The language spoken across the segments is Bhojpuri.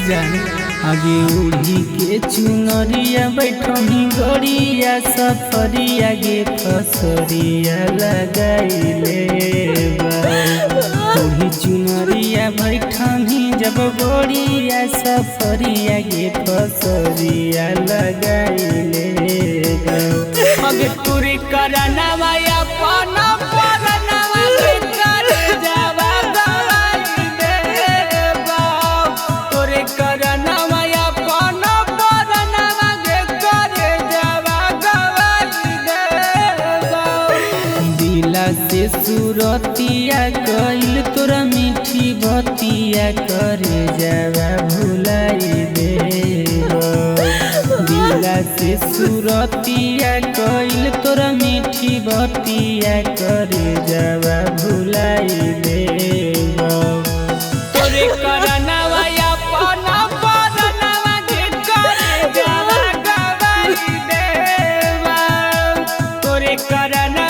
जाने आगे उड़ी के चुनरिया बैठनी गड़िया सफरिया गे फसरिया लगाइले उड़ी चुनरिया बैठनी जब गड़िया सफरिया गे फसरिया लगाइले आगे तुरी करना माया पाना से सुरतिया कइल तोरा मीठी बतिया करे जावा भुलाई दे दिला से सुरतिया कइल तोरा मीठी बतिया करे जावा भुलाई दे तोरे करना वाया पाना पाना के करे जावा गवाई देवा तोरे करना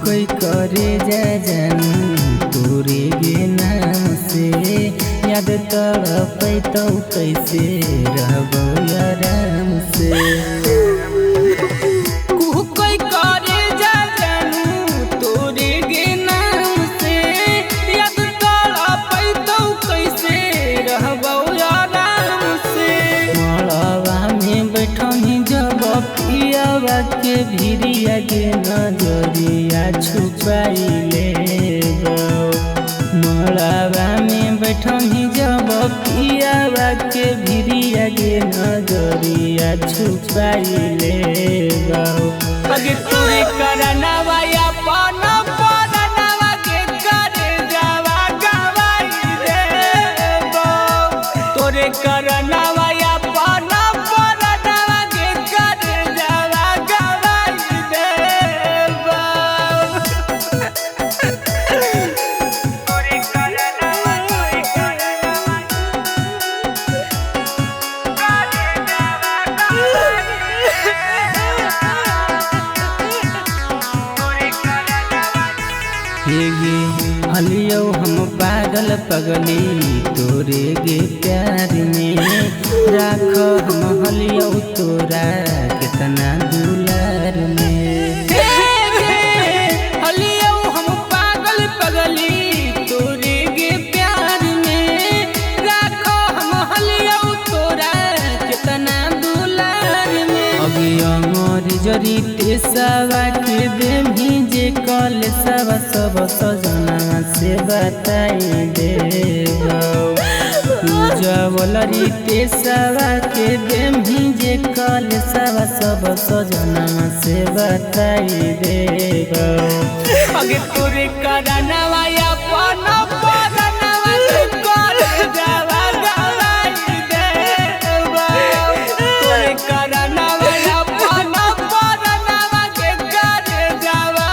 कोई करे जा जानू तोरे गे नाम से याद तड़पैतौ कैसे रहबो आराम से कोई करे जा जानू तोरे गे नाम से याद तड़पैतौ कैसे रहबो आराम से मड़वा में बैठनी जब पियावा के भिरिया गे नजरिया छुपाइले मड़वा में बैठनी जब पियावा के भिरिया गे नजरिया छुपाइले अगे तोरे करना वाया पाना पाना के करे जावा गवाई दे तोरे करना वाया पाना हलियो हम पागल पगली तोरे गे प्यार में राख हम हलियो तोरा कितना दुलार में हलियो हम पागल पगली तोरे गे प्यार में राख हम हलियो तोरा कितना दुलार में अभी अमर जरी तेसावा के दे भीजे कल सब सजना से बताई देगा पूजवलरी तेसावा के दे भीजे कल सब सजना से बताई देगा अगे तोरे करना वाया पाना पाना के करे जावा गवाई देवा तोरे करना वाया पाना पाना के करे जावा